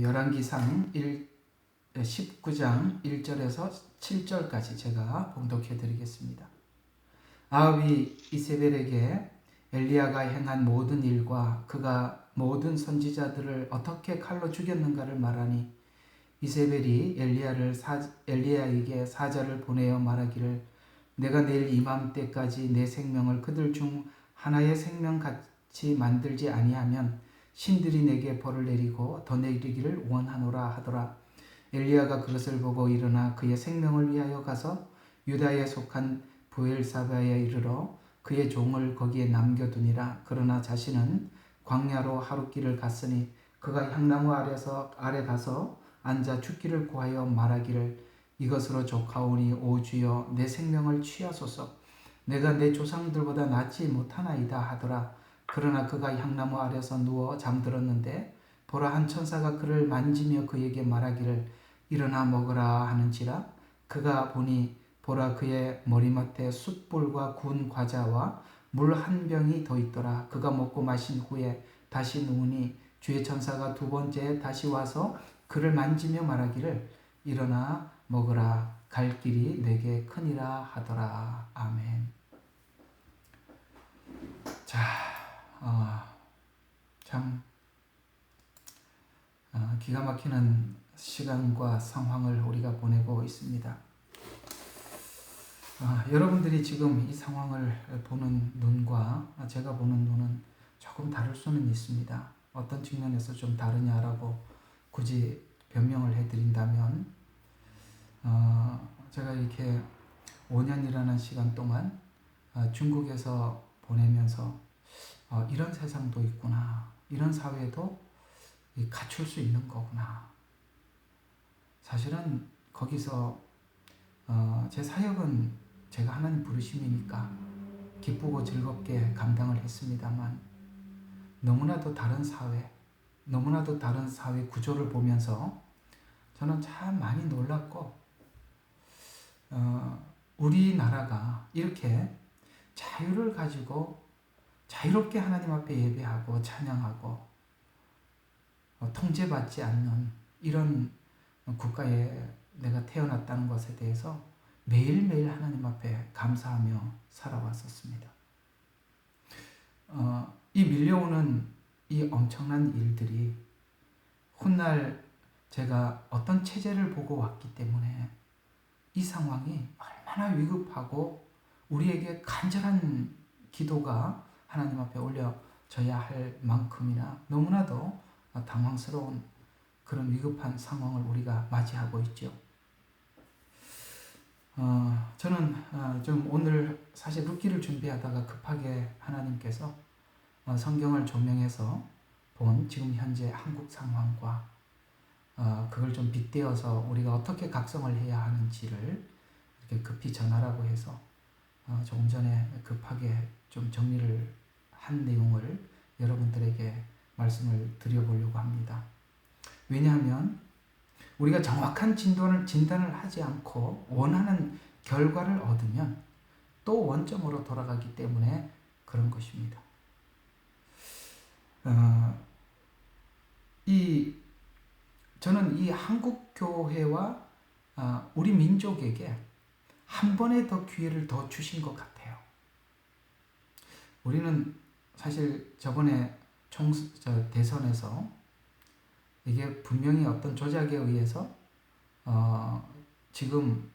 열왕기상 19장 1절에서 7절까지 제가 봉독해 드리겠습니다. 아합이 이세벨에게 엘리야가 행한 모든 일과 그가 모든 선지자들을 어떻게 칼로 죽였는가를 말하니 이세벨이 엘리야에게 사자를 보내어 말하기를 내가 내일 이맘때까지 내 생명을 그들 중 하나의 생명같이 만들지 아니하면 신들이 내게 벌을 내리고 더 내리기를 원하노라 하더라. 엘리야가 그것을 보고 일어나 그의 생명을 위하여 가서 유다에 속한 부엘사바에 이르러 그의 종을 거기에 남겨두니라. 그러나 자신은 광야로 하룻길을 갔으니 그가 향나무 아래 가서 앉아 죽기를 구하여 말하기를 이것으로 족하오니 오 주여 내 생명을 취하소서. 내가 내 조상들보다 낫지 못하나이다 하더라. 그러나 그가 향나무 아래서 누워 잠들었는데 보라 한 천사가 그를 만지며 그에게 말하기를 일어나 먹으라 하는지라. 그가 보니 보라 그의 머리맡에 숯불과 구운 과자와 물 한 병이 더 있더라. 그가 먹고 마신 후에 다시 누우니 주의 천사가 두 번째 다시 와서 그를 만지며 말하기를 일어나 먹으라. 갈 길이 내게 크니라 하더라. 아멘. 자, 참 기가 막히는 시간과 상황을 우리가 보내고 있습니다. 여러분들이 지금 이 상황을 보는 눈과 제가 보는 눈은 조금 다를 수는 있습니다. 어떤 측면에서 좀 다르냐라고 굳이 변명을 해드린다면 제가 이렇게 5년이라는 시간 동안 중국에서 보내면서 이런 세상도 있구나, 이런 사회도 갖출 수 있는 거구나. 사실은 거기서 제 사역은 제가 하나님 부르심이니까 기쁘고 즐겁게 감당을 했습니다만 너무나도 다른 사회 구조를 보면서 저는 참 많이 놀랐고 우리나라가 이렇게 자유를 가지고 자유롭게 하나님 앞에 예배하고 찬양하고 통제받지 않는 이런 국가에 내가 태어났다는 것에 대해서 매일매일 하나님 앞에 감사하며 살아왔었습니다. 이 밀려오는 이 엄청난 일들이 훗날 제가 어떤 체제를 보고 왔기 때문에 이 상황이 얼마나 위급하고 우리에게 간절한 기도가 하나님 앞에 올려져야 할 만큼이나 너무나도 당황스러운 그런 위급한 상황을 우리가 맞이하고 있죠. 저는 좀 오늘 사실 룻기를 준비하다가 급하게 하나님께서 성경을 조명해서 본 지금 현재 한국 상황과 그걸 좀 빗대어서 우리가 어떻게 각성을 해야 하는지를 이렇게 급히 전하라고 해서 조금 전에 급하게 좀 정리를 한 내용을 여러분들에게 말씀을 드려보려고 합니다. 왜냐하면 우리가 정확한 진단을 하지 않고 원하는 결과를 얻으면 또 원점으로 돌아가기 때문에 그런 것입니다. 저는 이 한국 교회와 우리 민족에게 한 번에 더 기회를 더 주신 것 같아요. 우리는 사실 저번에 대선에서 이게 분명히 어떤 조작에 의해서 지금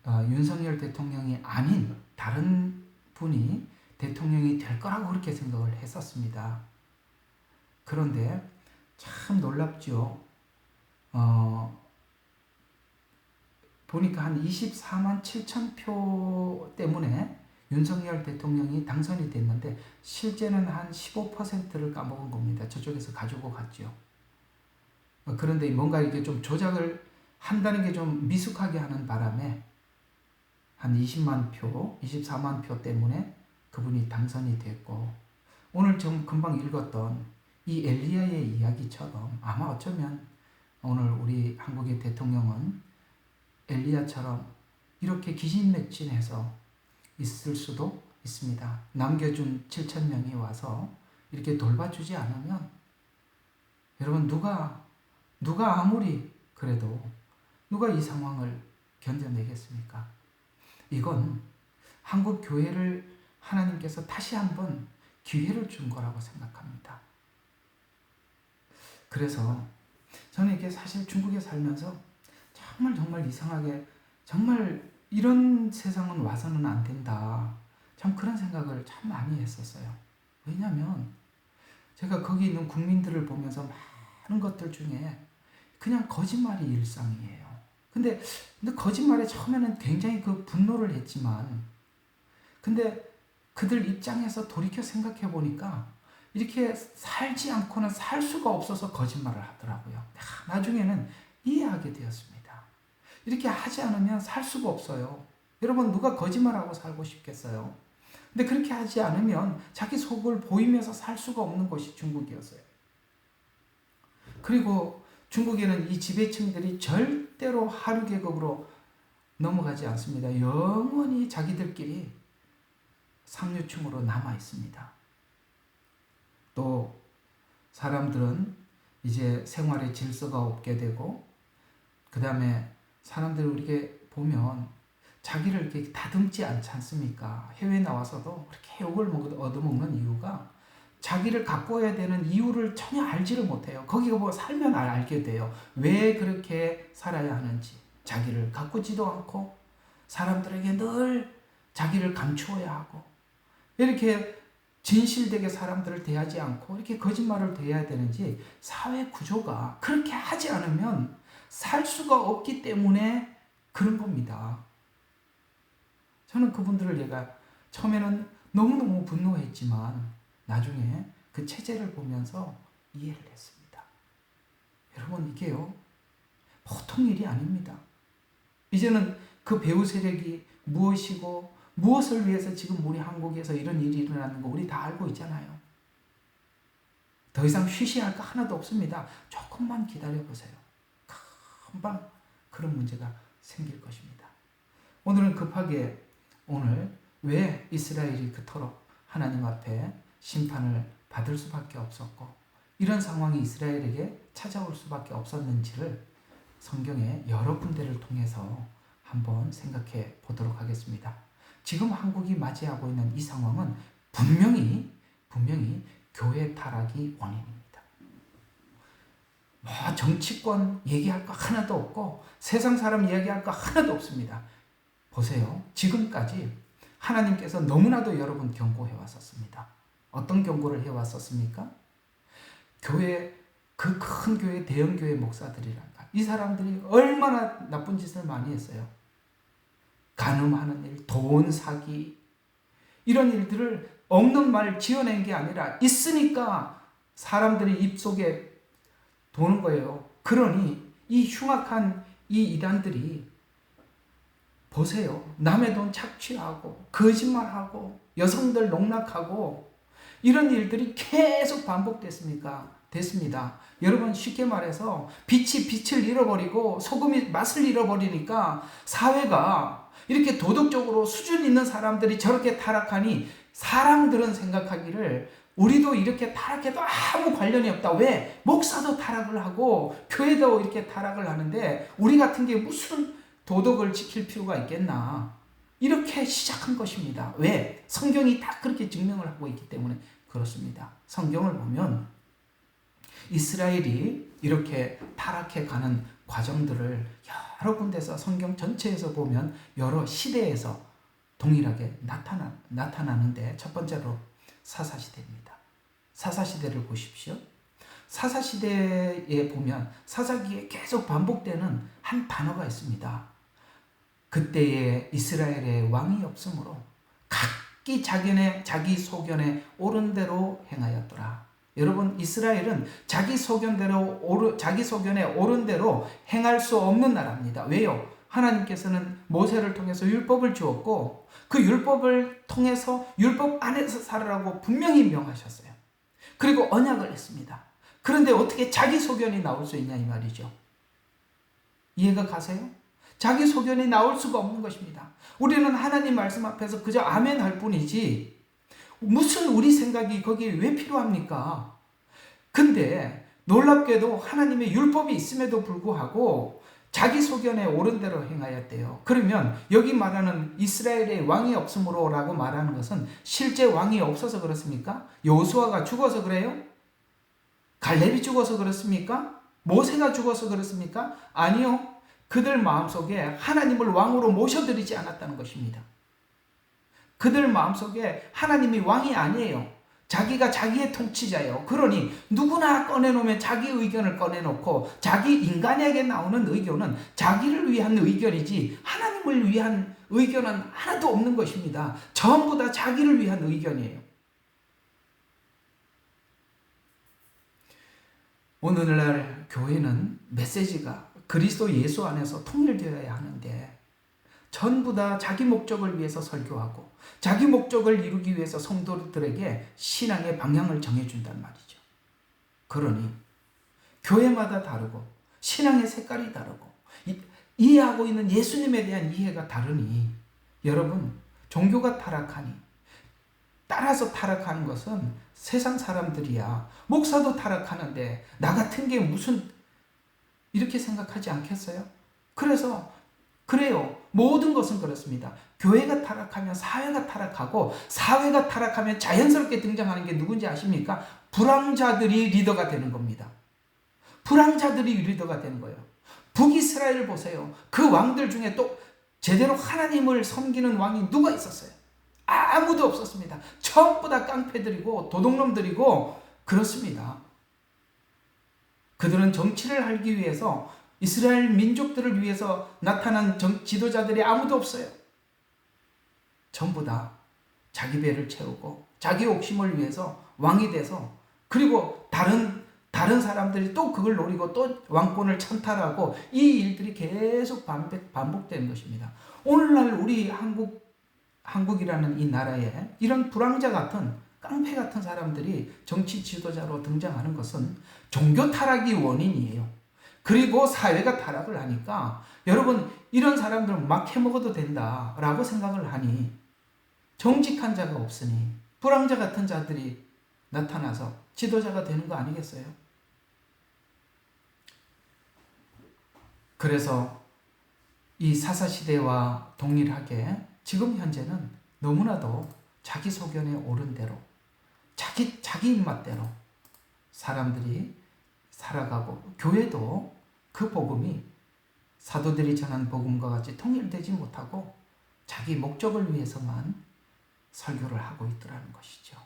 윤석열 대통령이 아닌 다른 분이 대통령이 될 거라고 그렇게 생각을 했었습니다. 그런데 참 놀랍죠. 보니까 한 24만 7천 표 때문에 윤석열 대통령이 당선이 됐는데 실제는 한 15%를 까먹은 겁니다. 저쪽에서 가지고 갔죠. 그런데 뭔가 이게 좀 조작을 한다는 게 좀 미숙하게 하는 바람에 한 20만 표, 24만 표 때문에 그분이 당선이 됐고, 오늘 좀 금방 읽었던 이 엘리야의 이야기처럼 아마 어쩌면 오늘 우리 한국의 대통령은 엘리야처럼 이렇게 기진맥진해서 있을 수도 있습니다. 남겨준 7,000명이 와서 이렇게 돌봐주지 않으면 여러분 누가 누가 아무리 그래도 누가 이 상황을 견뎌내겠습니까? 이건 한국 교회를 하나님께서 다시 한번 기회를 준 거라고 생각합니다. 그래서 저는 이게 사실 중국에 살면서 정말 이상하게 정말 이런 세상은 와서는 안 된다. 참 그런 생각을 참 많이 했었어요. 왜냐하면 제가 거기 있는 국민들을 보면서 많은 것들 중에 그냥 거짓말이 일상이에요. 근데 거짓말에 처음에는 굉장히 그 분노를 했지만 근데 그들 입장에서 돌이켜 생각해 보니까 이렇게 살지 않고는 살 수가 없어서 거짓말을 하더라고요. 나중에는 이해하게 되었습니다. 이렇게 하지 않으면 살 수가 없어요. 여러분 누가 거짓말하고 살고 싶겠어요? 근데 그렇게 하지 않으면 자기 속을 보이면서 살 수가 없는 곳이 중국이었어요. 그리고 중국에는 이 지배층들이 절대로 하류 계급으로 넘어가지 않습니다. 영원히 자기들끼리 상류층으로 남아 있습니다. 또 사람들은 이제 생활의 질서가 없게 되고 그 다음에 사람들 이렇게 보면 자기를 이렇게 다듬지 않지 않습니까? 해외에 나와서도 그렇게 욕을 얻어먹는 이유가 자기를 가꿔야 되는 이유를 전혀 알지를 못해요. 거기 뭐 살면 알게 돼요. 왜 그렇게 살아야 하는지. 자기를 가꾸지도 않고 사람들에게 늘 자기를 감추어야 하고 이렇게 진실되게 사람들을 대하지 않고 이렇게 거짓말을 대해야 되는지 사회 구조가 그렇게 하지 않으면 살 수가 없기 때문에 그런 겁니다. 저는 그분들을 얘가 처음에는 너무너무 분노했지만 나중에 그 체제를 보면서 이해를 했습니다. 여러분 이게요 보통 일이 아닙니다. 이제는 그 배후 세력이 무엇이고 무엇을 위해서 지금 우리 한국에서 이런 일이 일어나는 거 우리 다 알고 있잖아요. 더 이상 쉬쉬할 거 하나도 없습니다. 조금만 기다려보세요. 금방 그런 문제가 생길 것입니다. 오늘은 급하게 오늘 왜 이스라엘이 그토록 하나님 앞에 심판을 받을 수밖에 없었고 이런 상황이 이스라엘에게 찾아올 수밖에 없었는지를 성경의 여러 군데를 통해서 한번 생각해 보도록 하겠습니다. 지금 한국이 맞이하고 있는 이 상황은 분명히 교회 타락이 원인입니다. 뭐 정치권 얘기할 거 하나도 없고 세상 사람 얘기할 거 하나도 없습니다. 보세요. 지금까지 하나님께서 너무나도 여러분 경고해 왔었습니다. 어떤 경고를 해 왔었습니까? 교회 그 큰 교회 대형 교회 목사들이란가 이 사람들이 얼마나 나쁜 짓을 많이 했어요. 간음하는 일, 돈 사기 이런 일들을 없는 말 지어낸 게 아니라 있으니까 사람들이 입속에 도는 거예요. 그러니 이 흉악한 이 이단들이 보세요. 남의 돈 착취하고 거짓말하고 여성들 농락하고 이런 일들이 계속 반복됐습니다. 여러분 쉽게 말해서 빛이 빛을 잃어버리고 소금이 맛을 잃어버리니까 사회가 이렇게 도덕적으로 수준 있는 사람들이 저렇게 타락하니 사람들은 생각하기를 우리도 이렇게 타락해도 아무 관련이 없다. 왜? 목사도 타락을 하고 교회도 이렇게 타락을 하는데 우리 같은 게 무슨 도덕을 지킬 필요가 있겠나. 이렇게 시작한 것입니다. 왜? 성경이 다 그렇게 증명을 하고 있기 때문에 그렇습니다. 성경을 보면 이스라엘이 이렇게 타락해 가는 과정들을 여러 군데서 성경 전체에서 보면 여러 시대에서 동일하게 나타나는데 첫 번째로 사사시대입니다. 사사시대를 보십시오. 사사시대에 보면 사사기에 계속 반복되는 한 단어가 있습니다. 그때에 이스라엘의 왕이 없으므로 각기 자기 소견에 옳은 대로 행하였더라. 여러분 이스라엘은 자기 소견에 옳은 대로 행할 수 없는 나라입니다. 왜요? 하나님께서는 모세를 통해서 율법을 주었고 그 율법을 통해서 율법 안에서 살으라고 분명히 명하셨어요. 그리고 언약을 했습니다. 그런데 어떻게 자기 소견이 나올 수 있냐 이 말이죠. 이해가 가세요? 자기 소견이 나올 수가 없는 것입니다. 우리는 하나님 말씀 앞에서 그저 아멘 할 뿐이지 무슨 우리 생각이 거기에 왜 필요합니까? 근데 놀랍게도 하나님의 율법이 있음에도 불구하고 자기 소견에 옳은 대로 행하였대요. 그러면 여기 말하는 이스라엘의 왕이 없으므로라고 말하는 것은 실제 왕이 없어서 그렇습니까? 여호수아가 죽어서 그래요? 갈렙이 죽어서 그렇습니까? 모세가 죽어서 그렇습니까? 아니요. 그들 마음속에 하나님을 왕으로 모셔드리지 않았다는 것입니다. 그들 마음속에 하나님이 왕이 아니에요. 자기가 자기의 통치자예요. 그러니 누구나 꺼내놓으면 자기 의견을 꺼내놓고 자기 인간에게 나오는 의견은 자기를 위한 의견이지 하나님을 위한 의견은 하나도 없는 것입니다. 전부 다 자기를 위한 의견이에요. 오늘날 교회는 메시지가 그리스도 예수 안에서 통일되어야 하는데 전부 다 자기 목적을 위해서 설교하고 자기 목적을 이루기 위해서 성도들에게 신앙의 방향을 정해준단 말이죠. 그러니 교회마다 다르고 신앙의 색깔이 다르고 이해하고 있는 예수님에 대한 이해가 다르니 여러분 종교가 타락하니 따라서 타락하는 것은 세상 사람들이야. 목사도 타락하는데 나 같은 게 무슨 이렇게 생각하지 않겠어요? 그래요. 모든 것은 그렇습니다. 교회가 타락하면 사회가 타락하고 사회가 타락하면 자연스럽게 등장하는 게 누군지 아십니까? 불황자들이 리더가 되는 겁니다. 불황자들이 리더가 되는 거예요. 북이스라엘 보세요. 그 왕들 중에 또 제대로 하나님을 섬기는 왕이 누가 있었어요? 아무도 없었습니다. 전부 다 깡패들이고 도둑놈들이고 그렇습니다. 그들은 정치를 하기 위해서 이스라엘 민족들을 위해서 나타난 지도자들이 아무도 없어요. 전부 다 자기 배를 채우고 자기 옥심을 위해서 왕이 돼서 그리고 다른 사람들이 또 그걸 노리고 또 왕권을 찬탈하고 이 일들이 계속 반복되는 것입니다. 오늘날 우리 한국이라는 이 나라에 이런 불황자 같은 깡패 같은 사람들이 정치 지도자로 등장하는 것은 종교 타락이 원인이에요. 그리고 사회가 타락을 하니까 여러분 이런 사람들은 막 해먹어도 된다라고 생각을 하니 정직한 자가 없으니 불황자 같은 자들이 나타나서 지도자가 되는 거 아니겠어요? 그래서 이 사사시대와 동일하게 지금 현재는 너무나도 자기 소견에 옳은 대로 자기 입맛대로 사람들이 살아가고 교회도 그 복음이 사도들이 전한 복음과 같이 통일되지 못하고 자기 목적을 위해서만 설교를 하고 있더라는 것이죠.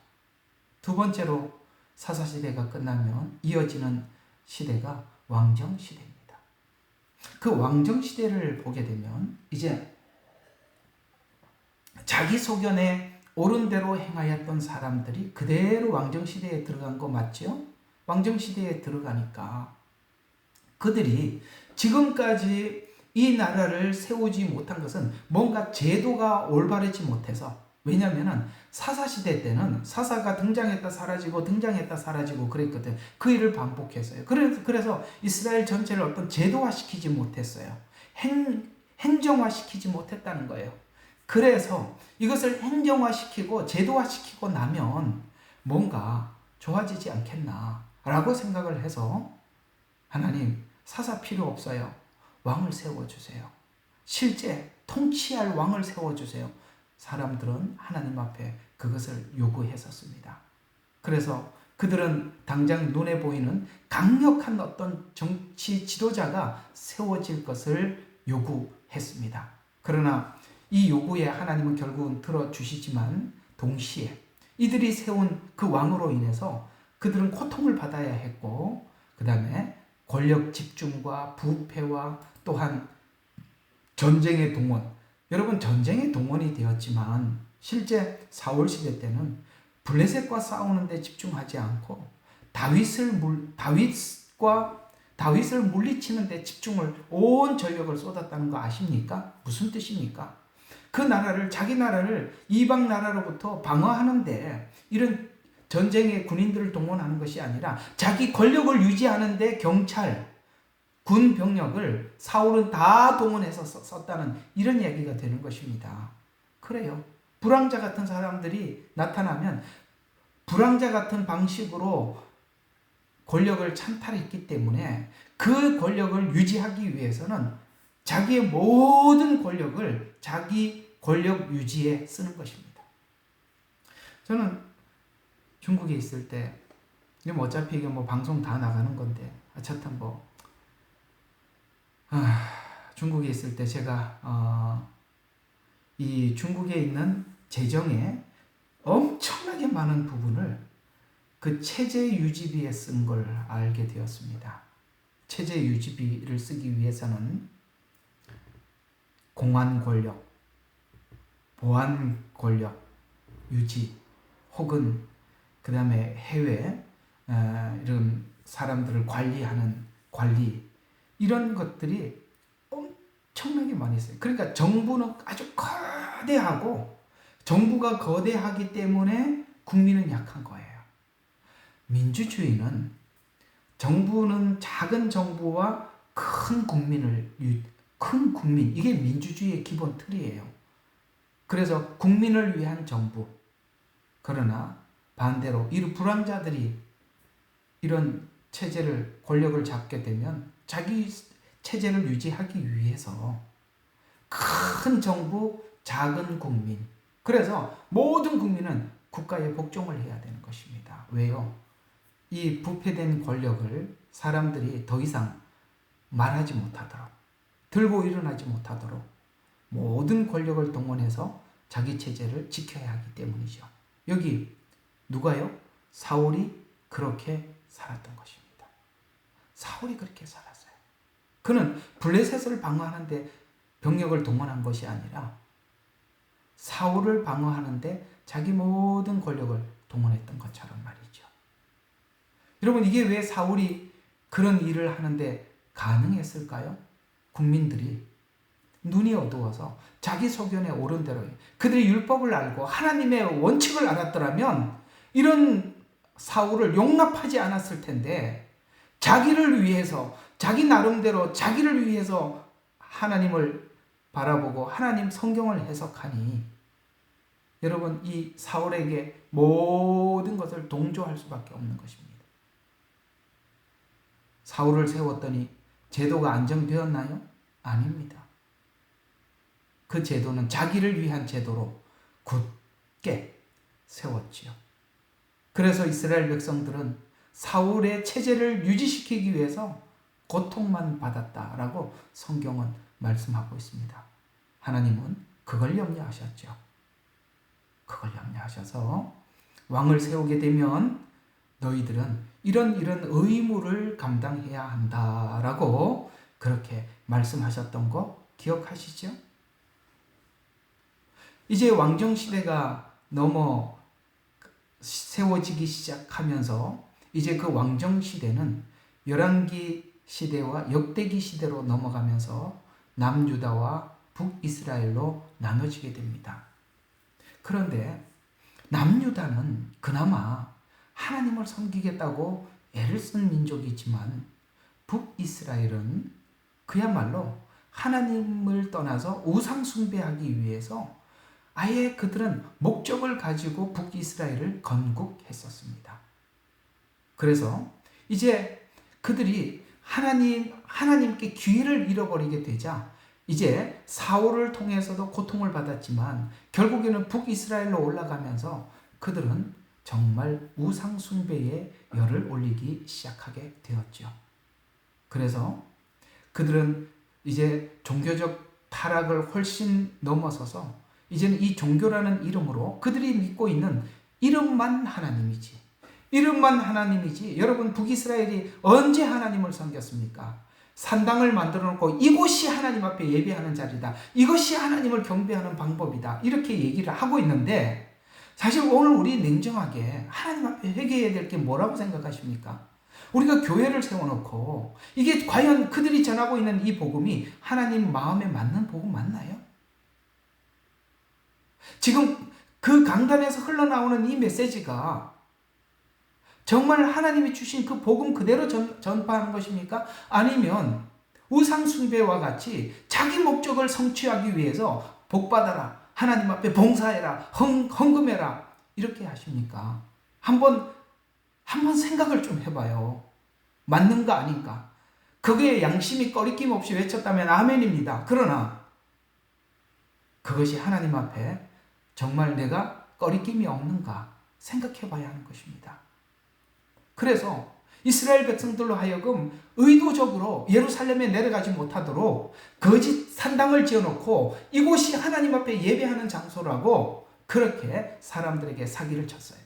두 번째로 사사시대가 끝나면 이어지는 시대가 왕정시대입니다. 그 왕정시대를 보게 되면 이제 자기 소견에 옳은 대로 행하였던 사람들이 그대로 왕정시대에 들어간 거 맞죠? 왕정시대에 들어가니까 그들이 지금까지 이 나라를 세우지 못한 것은 뭔가 제도가 올바르지 못해서 왜냐하면 사사시대 때는 사사가 등장했다 사라지고 등장했다 사라지고 그랬거든. 그 일을 반복했어요. 그래서 이스라엘 전체를 어떤 제도화시키지 못했어요. 행정화시키지 못했다는 거예요. 그래서 이것을 행정화시키고 제도화시키고 나면 뭔가 좋아지지 않겠나라고 생각을 해서 하나님 사사 필요 없어요. 왕을 세워주세요. 실제 통치할 왕을 세워주세요. 사람들은 하나님 앞에 그것을 요구했었습니다. 그래서 그들은 당장 눈에 보이는 강력한 어떤 정치 지도자가 세워질 것을 요구했습니다. 그러나 이 요구에 하나님은 결국은 들어주시지만 동시에 이들이 세운 그 왕으로 인해서 그들은 고통을 받아야 했고 그 다음에 권력 집중과 부패와 또한 전쟁의 동원. 여러분 전쟁의 동원이 되었지만 실제 사울 시대 때는 블레셋과 싸우는 데 집중하지 않고 다윗을 물리치는 데 집중을 온 전력을 쏟았다는 거 아십니까? 무슨 뜻입니까? 그 나라를 자기 나라를 이방 나라로부터 방어하는데 이런 전쟁에 군인들을 동원하는 것이 아니라 자기 권력을 유지하는데 경찰, 군 병력을 사울은 다 동원해서 썼다는 이런 얘기가 되는 것입니다. 그래요. 불황자 같은 사람들이 나타나면 불황자 같은 방식으로 권력을 찬탈했기 때문에 그 권력을 유지하기 위해서는 자기의 모든 권력을 자기 권력 유지에 쓰는 것입니다. 저는 중국에 있을 때, 어차피 이게 방송 다 나가는 건데, 어쨌든 중국에 있을 때 제가, 이 중국에 있는 재정에 엄청나게 많은 부분을 그 체제 유지비에 쓴 걸 알게 되었습니다. 체제 유지비를 쓰기 위해서는 공안 권력, 보안 권력 유지, 혹은 그 다음에 해외 이런 사람들을 관리하는 관리, 이런 것들이 엄청나게 많이 있어요. 그러니까 정부는 아주 거대하고, 정부가 거대하기 때문에 국민은 약한 거예요. 민주주의는 정부는 작은 정부와 큰 국민, 이게 민주주의의 기본 틀이에요. 그래서 국민을 위한 정부. 그러나 반대로 이 불황자들이 이런 체제를, 권력을 잡게 되면 자기 체제를 유지하기 위해서 큰 정부, 작은 국민, 그래서 모든 국민은 국가에 복종을 해야 되는 것입니다. 왜요? 이 부패된 권력을 사람들이 더 이상 말하지 못하도록, 들고 일어나지 못하도록 모든 권력을 동원해서 자기 체제를 지켜야 하기 때문이죠. 여기 누가요? 사울이 그렇게 살았던 것입니다. 사울이 그렇게 살았어요. 그는 블레셋을 방어하는데 병력을 동원한 것이 아니라 사울을 방어하는데 자기 모든 권력을 동원했던 것처럼 말이죠. 여러분, 이게 왜 사울이 그런 일을 하는데 가능했을까요? 국민들이 눈이 어두워서 자기 소견에 옳은 대로, 그들이 율법을 알고 하나님의 원칙을 알았더라면 이런 사울을 용납하지 않았을 텐데, 자기를 위해서, 자기 나름대로 자기를 위해서 하나님을 바라보고 하나님 성경을 해석하니, 여러분, 이 사울에게 모든 것을 동조할 수밖에 없는 것입니다. 사울을 세웠더니 제도가 안정되었나요? 아닙니다. 그 제도는 자기를 위한 제도로 굳게 세웠지요. 그래서 이스라엘 백성들은 사울의 체제를 유지시키기 위해서 고통만 받았다라고 성경은 말씀하고 있습니다. 하나님은 그걸 염려하셨죠. 그걸 염려하셔서 왕을 세우게 되면 너희들은 이런 의무를 감당해야 한다라고 그렇게 말씀하셨던 거 기억하시죠? 이제 왕정시대가 넘어 세워지기 시작하면서 이제 그 왕정시대는 열왕기 시대와 역대기 시대로 넘어가면서 남유다와 북이스라엘로 나눠지게 됩니다. 그런데 남유다는 그나마 하나님을 섬기겠다고 애를 쓴 민족이지만, 북이스라엘은 그야말로 하나님을 떠나서 우상 숭배하기 위해서 아예 그들은 목적을 가지고 북이스라엘을 건국했었습니다. 그래서 이제 그들이 하나님께 기회를 잃어버리게 되자 이제 사울을 통해서도 고통을 받았지만 결국에는 북이스라엘로 올라가면서 그들은 정말 우상 숭배에 열을 올리기 시작하게 되었죠. 그래서 그들은 이제 종교적 타락을 훨씬 넘어서서 이제는 이 종교라는 이름으로 그들이 믿고 있는 이름만 하나님이지. 여러분, 북이스라엘이 언제 하나님을 섬겼습니까? 산당을 만들어 놓고 이곳이 하나님 앞에 예배하는 자리다. 이것이 하나님을 경배하는 방법이다. 이렇게 얘기를 하고 있는데, 사실 오늘 우리 냉정하게 하나님 앞에 회개해야 될 게 뭐라고 생각하십니까? 우리가 교회를 세워놓고 이게 과연 그들이 전하고 있는 이 복음이 하나님 마음에 맞는 복음 맞나요? 지금 그 강단에서 흘러나오는 이 메시지가 정말 하나님이 주신 그 복음 그대로 전파하는 것입니까? 아니면 우상 숭배와 같이 자기 목적을 성취하기 위해서 복받아라, 하나님 앞에 봉사해라, 헌금해라, 이렇게 하십니까? 한번 생각을 좀 해봐요. 맞는가 아닌가? 그게 양심이 꺼리낌 없이 외쳤다면 아멘입니다. 그러나 그것이 하나님 앞에 정말 내가 꺼리낌이 없는가 생각해 봐야 하는 것입니다. 그래서 이스라엘 백성들로 하여금 의도적으로 예루살렘에 내려가지 못하도록 거짓 산당을 지어놓고 이곳이 하나님 앞에 예배하는 장소라고 그렇게 사람들에게 사기를 쳤어요.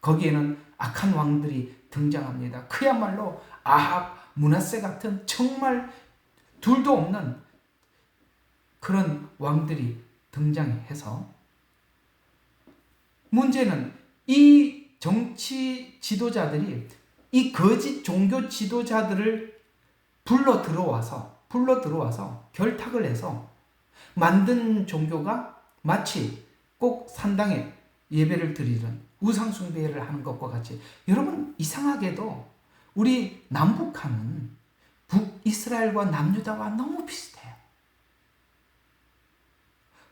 거기에는 악한 왕들이 등장합니다. 그야말로 아합, 므낫세 같은 정말 둘도 없는 그런 왕들이 등장해서 문제는 이 정치 지도자들이 이 거짓 종교 지도자들을 불러 들어와서 결탁을 해서 만든 종교가 마치 꼭 산당에 예배를 드리는 우상 숭배를 하는 것과 같이, 여러분 이상하게도 우리 남북한은 북이스라엘과 남유다와 너무 비슷해요.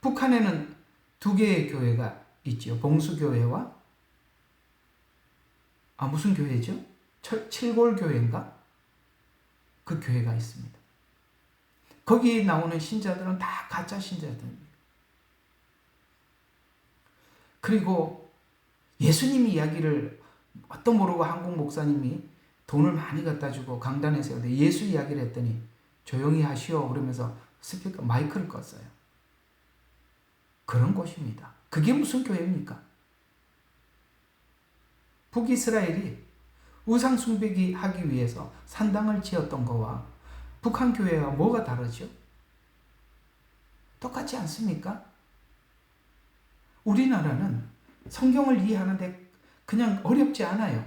북한에는 두 개의 교회가 있죠. 봉수교회와 무슨 교회죠? 칠골교회인가? 그 교회가 있습니다. 거기 나오는 신자들은 다 가짜 신자들입니다. 그리고 예수님 이야기를 어떤 모르고 한국 목사님이 돈을 많이 갖다 주고 강단에 세우는데 예수 이야기를 했더니 조용히 하시오 그러면서 스피커 마이크를 껐어요. 그런 곳입니다. 그게 무슨 교회입니까? 북이스라엘이 우상 숭배기 하기 위해서 산당을 지었던 거와 북한 교회와 뭐가 다르죠? 똑같지 않습니까? 우리나라는 성경을 이해하는데 그냥 어렵지 않아요.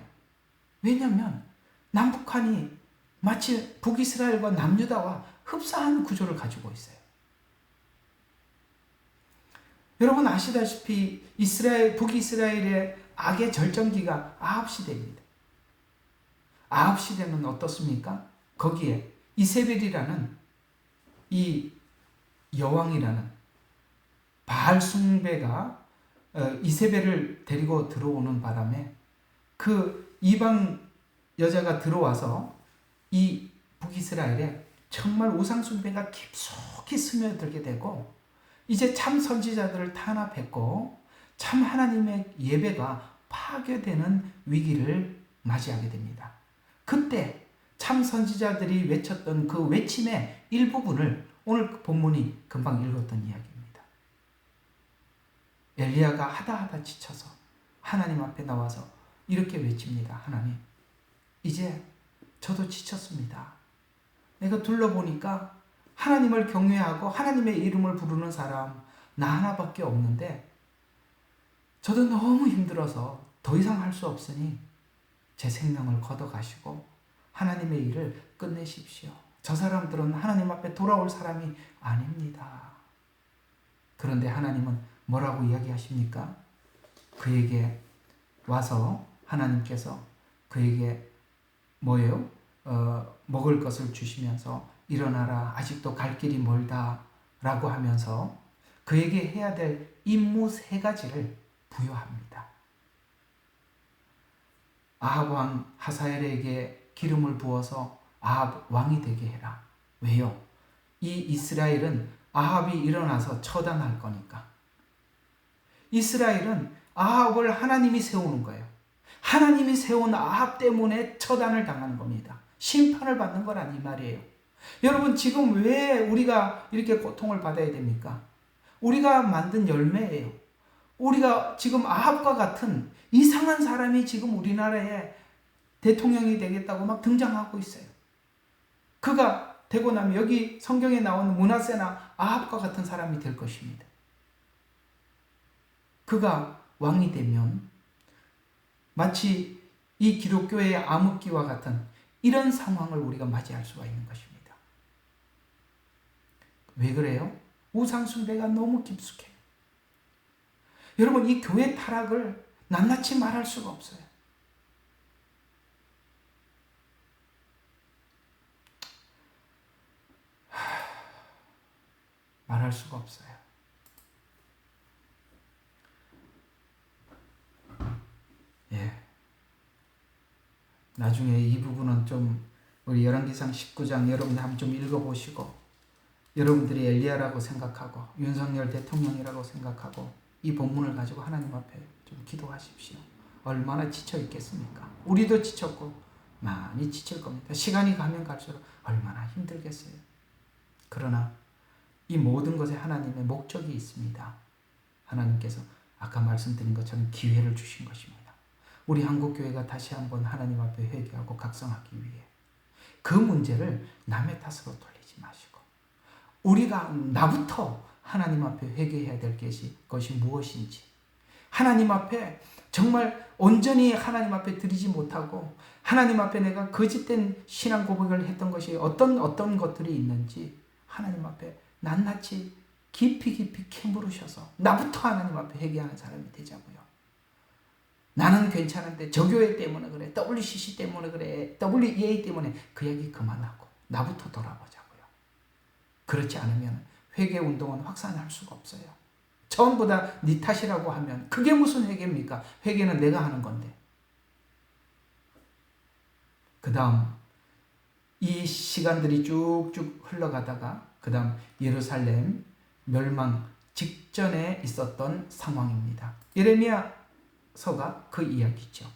왜냐하면 남북한이 마치 북이스라엘과 남유다와 흡사한 구조를 가지고 있어요. 여러분 아시다시피 북이스라엘의 악의 절정기가 아합 시대입니다. 아합 시대는 어떻습니까? 거기에 이세벨이라는 이 여왕이라는 바알 숭배가 이세벨을 데리고 들어오는 바람에 그 이방 여자가 들어와서 이 북이스라엘에 정말 우상 숭배가 깊숙이 스며들게 되고 이제 참 선지자들을 탄압했고 참 하나님의 예배가 파괴되는 위기를 맞이하게 됩니다. 그때 참 선지자들이 외쳤던 그 외침의 일부분을 오늘 본문이 금방 읽었던 이야기입니다. 엘리야가 하다 지쳐서 하나님 앞에 나와서 이렇게 외칩니다. 하나님, 이제 저도 지쳤습니다. 내가 둘러보니까 하나님을 경외하고 하나님의 이름을 부르는 사람 나 하나밖에 없는데 저도 너무 힘들어서 더 이상 할 수 없으니 제 생명을 걷어가시고 하나님의 일을 끝내십시오. 저 사람들은 하나님 앞에 돌아올 사람이 아닙니다. 그런데 하나님은 뭐라고 이야기하십니까? 그에게 와서 하나님께서 그에게 뭐예요? 먹을 것을 주시면서 일어나라 아직도 갈 길이 멀다 라고 하면서 그에게 해야 될 임무 3가지를 부여합니다. 아합 왕 하사엘에게 기름을 부어서 아합 왕이 되게 해라. 왜요? 이 이스라엘은 아합이 일어나서 처단할 거니까. 이스라엘은 아합을 하나님이 세우는 거예요. 하나님이 세운 아합 때문에 처단을 당하는 겁니다. 심판을 받는 거란 이 말이에요. 여러분 지금 왜 우리가 이렇게 고통을 받아야 됩니까? 우리가 만든 열매예요. 우리가 지금 아합과 같은 이상한 사람이 지금 우리나라에 대통령이 되겠다고 막 등장하고 있어요. 그가 되고 나면 여기 성경에 나오는 므낫세나 아합과 같은 사람이 될 것입니다. 그가 왕이 되면 마치 이 기독교의 암흑기와 같은 이런 상황을 우리가 맞이할 수가 있는 것입니다. 왜 그래요? 우상 숭배가 너무 깊숙해요. 여러분 이 교회 타락을 낱낱이 말할 수가 없어요. 말할 수가 없어요. 예. 나중에 이 부분은 좀 우리 열왕기상 19장 여러분들 한번 좀 읽어보시고 여러분들이 엘리야라고 생각하고 윤석열 대통령이라고 생각하고 이 본문을 가지고 하나님 앞에 좀 기도하십시오. 얼마나 지쳐 있겠습니까? 우리도 지쳤고 많이 지칠 겁니다. 시간이 가면 갈수록 얼마나 힘들겠어요. 그러나 이 모든 것에 하나님의 목적이 있습니다. 하나님께서 아까 말씀드린 것처럼 기회를 주신 것입니다. 우리 한국교회가 다시 한번 하나님 앞에 회개하고 각성하기 위해 그 문제를 남의 탓으로 돌리지 마시고 우리가 나부터 하나님 앞에 회개해야 될 것이 무엇인지 하나님 앞에 정말 온전히 하나님 앞에 드리지 못하고 하나님 앞에 내가 거짓된 신앙 고백을 했던 것이 어떤 것들이 있는지 하나님 앞에 낱낱이 깊이 캐물으셔서 나부터 하나님 앞에 회개하는 사람이 되자고요. 나는 괜찮은데 저 교회 때문에 그래, WCC 때문에 그래, WEA 때문에 그 얘기 그만하고 나부터 돌아보자고요. 그렇지 않으면 회개 운동은 확산할 수가 없어요. 전부 다 네 탓이라고 하면 그게 무슨 회개입니까? 회개는 내가 하는 건데. 그 다음 이 시간들이 쭉쭉 흘러가다가 그 다음 예루살렘 멸망 직전에 있었던 상황입니다. 예레미야서가 그 이야기죠.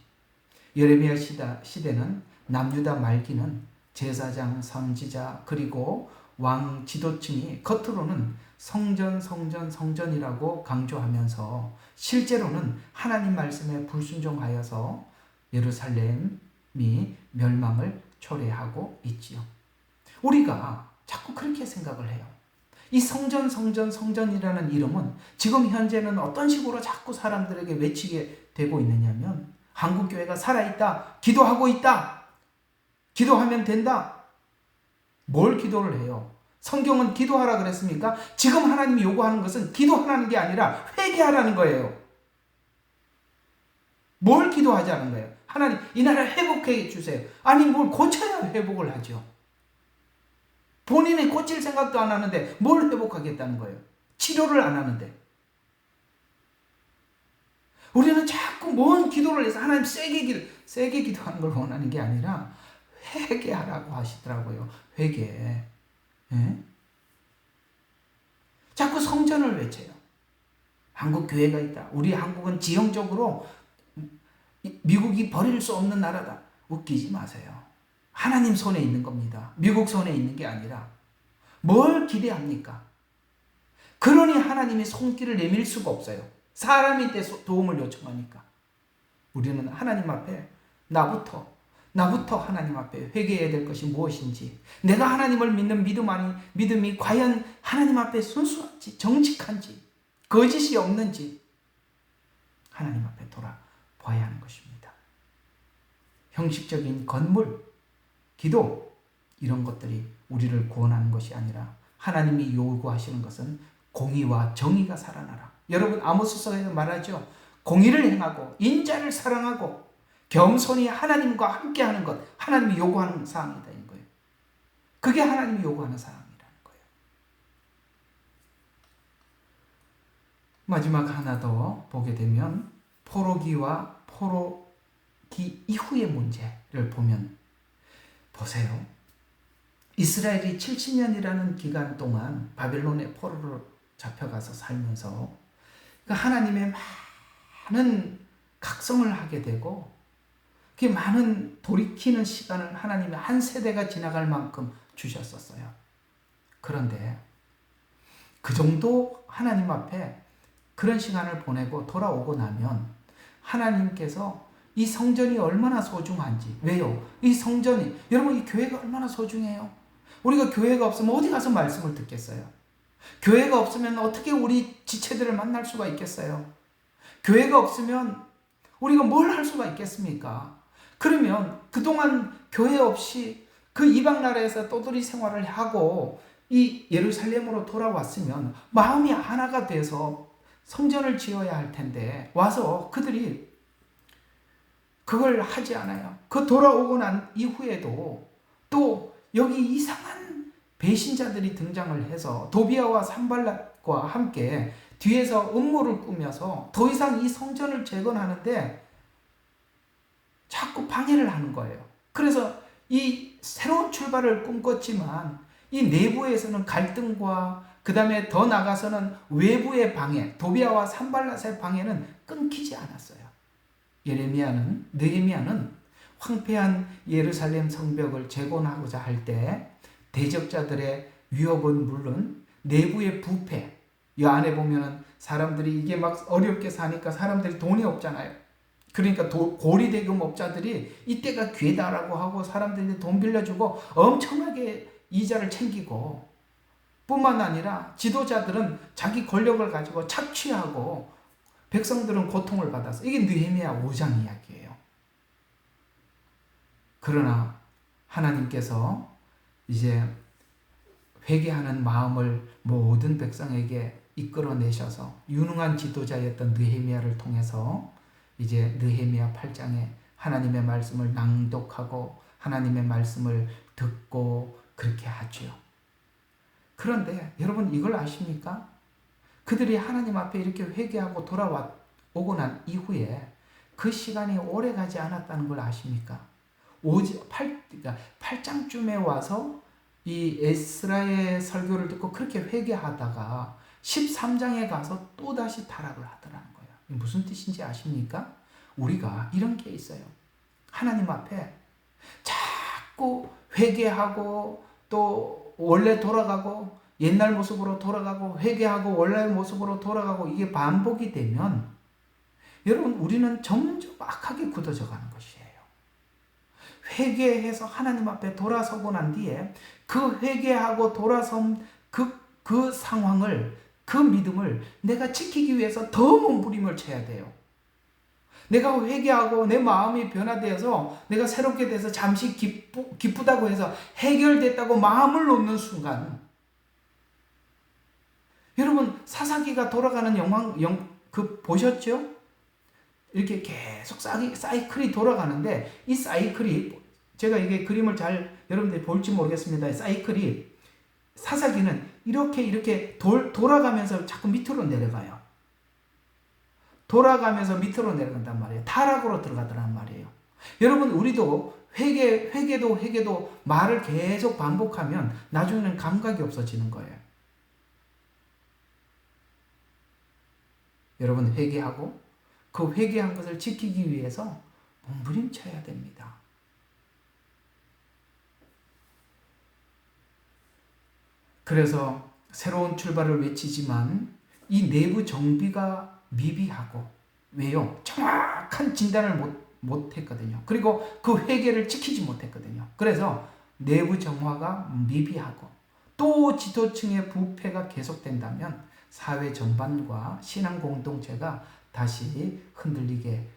예레미야 시대는 남유다 말기는 제사장, 선지자 그리고 왕 지도층이 겉으로는 성전이라고 강조하면서 실제로는 하나님 말씀에 불순종하여서 예루살렘이 멸망을 초래하고 있지요. 우리가 자꾸 그렇게 생각을 해요. 이 성전이라는 이름은 지금 현재는 어떤 식으로 자꾸 사람들에게 외치게 되고 있느냐면 한국교회가 살아있다, 기도하고 있다, 기도하면 된다. 뭘 기도를 해요? 성경은 기도하라 그랬습니까? 지금 하나님이 요구하는 것은 기도하라는 게 아니라 회개하라는 거예요. 뭘 기도하자는 거예요? 하나님 이 나라 회복해 주세요. 아니 뭘 고쳐야 회복을 하죠. 본인이 고칠 생각도 안 하는데 뭘 회복하겠다는 거예요? 치료를 안 하는데. 우리는 자꾸 뭔 기도를 해서 하나님 세게 기도하는 걸 원하는 게 아니라 회개하라고 하시더라고요. 회개. 예? 자꾸 성전을 외쳐요. 한국 교회가 있다. 우리 한국은 지형적으로 미국이 버릴 수 없는 나라다. 웃기지 마세요. 하나님 손에 있는 겁니다. 미국 손에 있는 게 아니라 뭘 기대합니까? 그러니 하나님의 손길을 내밀 수가 없어요. 사람이 도움을 요청하니까. 우리는 하나님 앞에 나부터 하나님 앞에 회개해야 될 것이 무엇인지, 내가 하나님을 믿는 믿음이 과연 하나님 앞에 순수한지, 정직한지, 거짓이 없는지 하나님 앞에 돌아봐야 하는 것입니다. 형식적인 건물, 기도 이런 것들이 우리를 구원하는 것이 아니라 하나님이 요구하시는 것은 공의와 정의가 살아나라. 여러분 아모스서에서 말하죠. 공의를 행하고 인자를 사랑하고 겸손히 하나님과 함께하는 것, 하나님이 요구하는 사항이다 인 거예요. 그게 하나님이 요구하는 사항이라는 거예요. 마지막 하나 더 보게 되면 포로기와 포로기 이후의 문제를 보면 보세요. 이스라엘이 70년이라는 기간 동안 바벨론의 포로로 잡혀가서 살면서 하나님의 많은 각성을 하게 되고 그 많은 돌이키는 시간을 하나님이 한 세대가 지나갈 만큼 주셨었어요. 그런데 그 정도 하나님 앞에 그런 시간을 보내고 돌아오고 나면 하나님께서 이 성전이 얼마나 소중한지, 왜요? 이 성전이, 여러분 이 교회가 얼마나 소중해요? 우리가 교회가 없으면 어디 가서 말씀을 듣겠어요? 교회가 없으면 어떻게 우리 지체들을 만날 수가 있겠어요? 교회가 없으면 우리가 뭘 할 수가 있겠습니까? 그러면 그동안 교회 없이 그 이방 나라에서 떠돌이 생활을 하고 이 예루살렘으로 돌아왔으면 마음이 하나가 돼서 성전을 지어야 할 텐데 와서 그들이 그걸 하지 않아요. 그 돌아오고 난 이후에도 또 여기 이상한 배신자들이 등장을 해서 도비아와 산발락과 함께 뒤에서 음모를 꾸며서 더 이상 이 성전을 재건하는데 자꾸 방해를 하는 거예요. 그래서 이 새로운 출발을 꿈꿨지만 이 내부에서는 갈등과 그 다음에 더 나가서는 외부의 방해, 도비아와 산발랏의 방해는 끊기지 않았어요. 느헤미야는 황폐한 예루살렘 성벽을 재건하고자 할 때 대적자들의 위협은 물론 내부의 부패, 이 안에 보면은 사람들이 이게 막 어렵게 사니까 사람들이 돈이 없잖아요. 그러니까 고리대금업자들이 이때가 기회다라고 하고 사람들이 돈 빌려주고 엄청나게 이자를 챙기고 뿐만 아니라 지도자들은 자기 권력을 가지고 착취하고 백성들은 고통을 받아서 이게 느헤미야 5장 이야기예요. 그러나 하나님께서 이제 회개하는 마음을 모든 백성에게 이끌어내셔서 유능한 지도자였던 느헤미야를 통해서 이제 느헤미야 8장에 하나님의 말씀을 낭독하고 하나님의 말씀을 듣고 그렇게 하죠. 그런데 여러분 이걸 아십니까? 그들이 하나님 앞에 이렇게 회개하고 돌아오고 난 이후에 그 시간이 오래 가지 않았다는 걸 아십니까? 8장쯤에 와서 이 에스라의 설교를 듣고 그렇게 회개하다가 13장에 가서 또다시 타락을 하더라는 거예요. 무슨 뜻인지 아십니까? 우리가 이런 게 있어요. 하나님 앞에 자꾸 회개하고 또 원래 돌아가고 옛날 모습으로 돌아가고 회개하고 원래 모습으로 돌아가고 이게 반복이 되면 여러분 우리는 점점 악하게 굳어져 가는 것이에요. 회개해서 하나님 앞에 돌아서고 난 뒤에 그 회개하고 돌아선 그 상황을 그 믿음을 내가 지키기 위해서 더 몸부림을 쳐야 돼요. 내가 회개하고 내 마음이 변화되어서 내가 새롭게 돼서 잠시 기쁘다고 해서 해결됐다고 마음을 놓는 순간 여러분 사사기가 돌아가는 보셨죠? 이렇게 계속 사이클이 돌아가는데 이 사이클이 제가 이게 그림을 잘 여러분들이 볼지 모르겠습니다. 사이클이 사사기는 이렇게 돌아가면서 자꾸 밑으로 내려가요. 돌아가면서 밑으로 내려간단 말이에요. 타락으로 들어가더란 말이에요. 여러분 우리도 회개도 말을 계속 반복하면 나중에는 감각이 없어지는 거예요. 여러분 회개하고 그 회개한 것을 지키기 위해서 몸부림쳐야 됩니다. 그래서 새로운 출발을 외치지만 이 내부 정비가 미비하고 왜요? 정확한 진단을 못했거든요. 그리고 그 회개를 지키지 못했거든요. 그래서 내부 정화가 미비하고 또 지도층의 부패가 계속된다면 사회 전반과 신앙 공동체가 다시 흔들리게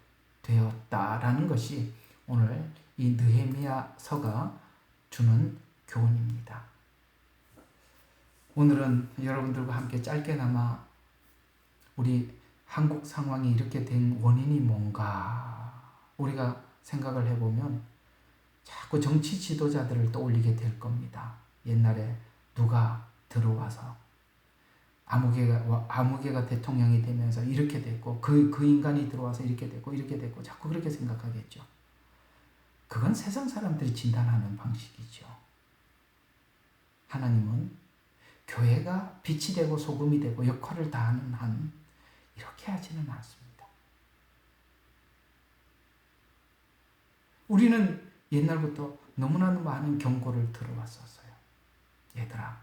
되었다라는 것이 오늘 이 느헤미야서가 주는 교훈입니다. 오늘은 여러분들과 함께 짧게나마 우리 한국 상황이 이렇게 된 원인이 뭔가 우리가 생각을 해보면 자꾸 정치 지도자들을 떠올리게 될 겁니다. 옛날에 누가 들어와서 아무개가 대통령이 되면서 이렇게 됐고 그 인간이 들어와서 이렇게 됐고 자꾸 그렇게 생각하겠죠. 그건 세상 사람들이 진단하는 방식이죠. 하나님은 교회가 빛이 되고 소금이 되고 역할을 다하는 한 이렇게 하지는 않습니다. 우리는 옛날부터 너무나 많은 경고를 들어왔었어요. 얘들아,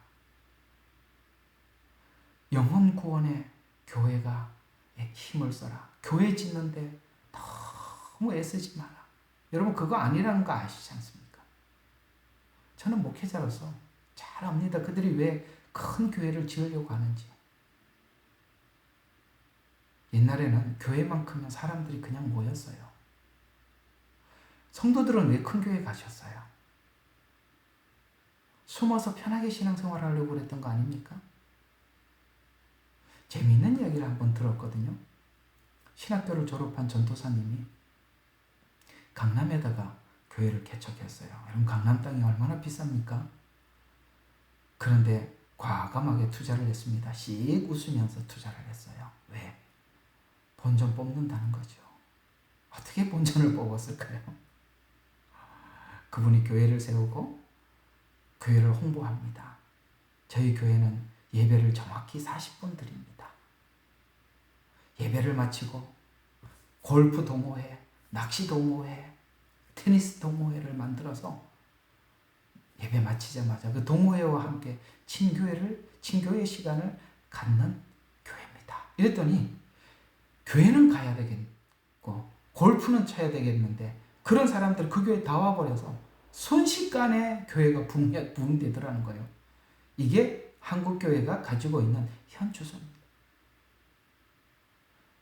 영혼 구원에 교회가 힘을 써라. 교회 짓는데 너무 애쓰지 마라. 여러분 그거 아니라는 거 아시지 않습니까? 저는 목회자로서 잘 압니다. 그들이 왜 큰 교회를 지으려고 하는지. 옛날에는 교회만큼은 사람들이 그냥 모였어요. 성도들은 왜 큰 교회 가셨어요? 숨어서 편하게 신앙생활 하려고 그랬던 거 아닙니까? 재미있는 이야기를 한번 들었거든요. 신학교를 졸업한 전도사님이 강남에다가 교회를 개척했어요. 여러분 강남 땅이 얼마나 비쌉니까? 그런데 과감하게 투자를 했습니다. 씩 웃으면서 투자를 했어요. 왜? 본전 뽑는다는 거죠. 어떻게 본전을 뽑았을까요? 그분이 교회를 세우고 교회를 홍보합니다. 저희 교회는 예배를 정확히 40분 드립니다. 예배를 마치고 골프 동호회, 낚시 동호회, 테니스 동호회를 만들어서 예배 마치자마자 그 동호회와 함께 친교회 시간을 갖는 교회입니다. 이랬더니 교회는 가야 되겠고 골프는 쳐야 되겠는데 그런 사람들 그 교회 다 와버려서 순식간에 교회가 부흥되더라는 거예요. 이게 한국교회가 가지고 있는 현주소입니다.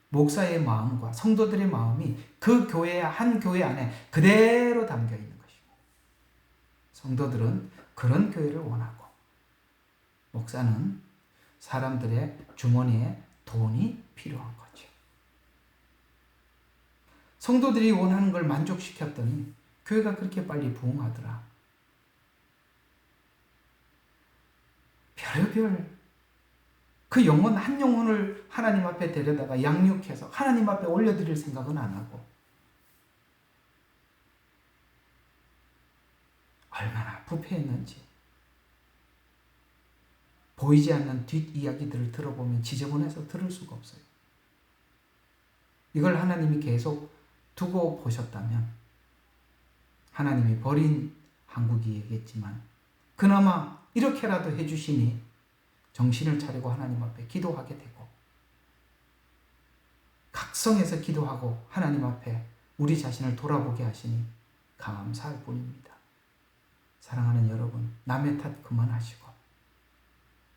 목사의 마음과 성도들의 마음이 그 교회 한 교회 안에 그대로 담겨 있는 것이고 성도들은 그런 교회를 원하고 목사는 사람들의 주머니에 돈이 필요한 거죠. 성도들이 원하는 걸 만족시켰더니 교회가 그렇게 빨리 부흥하더라. 별의별 그 영혼 한 영혼을 하나님 앞에 데려다가 양육해서 하나님 앞에 올려드릴 생각은 안 하고 얼마나 부패했는지 보이지 않는 뒷이야기들을 들어보면 지저분해서 들을 수가 없어요. 이걸 하나님이 계속 두고 보셨다면 하나님이 버린 한국이겠지만 그나마 이렇게라도 해주시니 정신을 차리고 하나님 앞에 기도하게 되고 각성해서 기도하고 하나님 앞에 우리 자신을 돌아보게 하시니 감사할 뿐입니다. 사랑하는 여러분, 남의 탓 그만하시고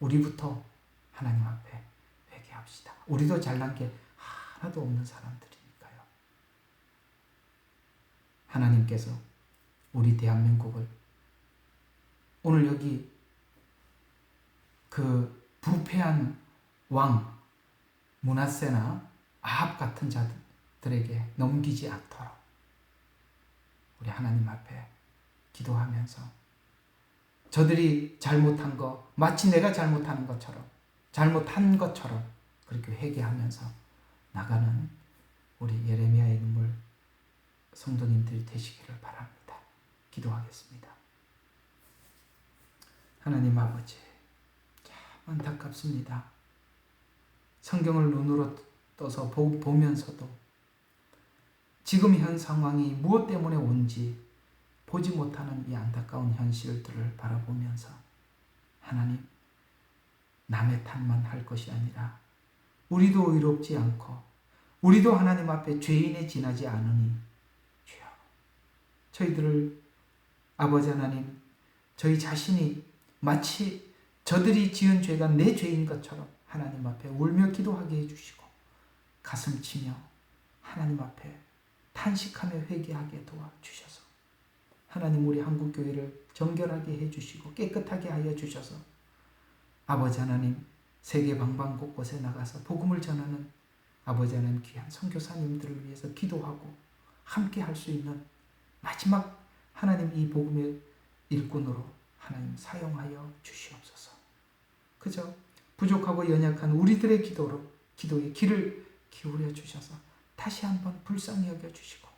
우리부터 하나님 앞에 회개합시다. 우리도 잘난 게 하나도 없는 사람들이니까요. 하나님께서 우리 대한민국을 오늘 여기 그 부패한 왕 므낫세나 아합 같은 자들에게 넘기지 않도록 우리 하나님 앞에 기도하면서 저들이 잘못한 거 마치 내가 잘못한 것처럼 그렇게 회개하면서 나가는 우리 예레미야의 눈물 성도님들이 되시기를 바랍니다. 기도하겠습니다. 하나님 아버지, 참 안타깝습니다. 성경을 눈으로 떠서 보면서도 지금 현 상황이 무엇 때문에 온지 보지 못하는 이 안타까운 현실들을 바라보면서 하나님, 남의 탓만 할 것이 아니라 우리도 의롭지 않고 우리도 하나님 앞에 죄인에 지나지 않으니 주여, 저희들을 아버지 하나님, 저희 자신이 마치 저들이 지은 죄가 내 죄인 것처럼 하나님 앞에 울며 기도하게 해주시고 가슴 치며 하나님 앞에 탄식하며 회개하게 도와주셔서 하나님 우리 한국교회를 정결하게 해주시고 깨끗하게 하여 주셔서 아버지 하나님 세계 방방 곳곳에 나가서 복음을 전하는 아버지 하나님 귀한 선교사님들을 위해서 기도하고 함께 할 수 있는 마지막 하나님 이 복음의 일꾼으로 하나님 사용하여 주시옵소서. 그저 부족하고 연약한 우리들의 기도에 귀를 기울여 주셔서 다시 한번 불쌍히 여겨 주시고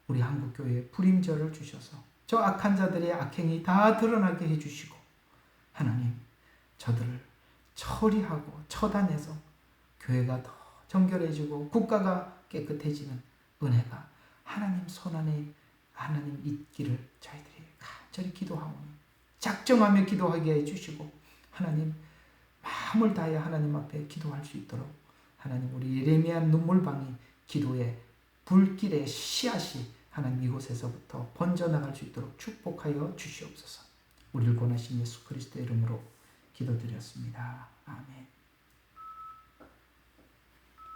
우리 한국교회에 불임절을 주셔서 저 악한 자들의 악행이 다 드러나게 해주시고 하나님 저들을 처리하고 처단해서 교회가 더 정결해지고 국가가 깨끗해지는 은혜가 하나님 손안에 하나님 있기를 저희들이 간절히 기도하오니 작정하며 기도하게 해주시고 하나님 마음을 다해 하나님 앞에 기도할 수 있도록 하나님 우리 예레미야 눈물방이 기도의 불길의 씨앗이 하나님 이곳에서부터 번져나갈 수 있도록 축복하여 주시옵소서. 우리를 권하신 예수 그리스도의 이름으로 기도드렸습니다. 아멘.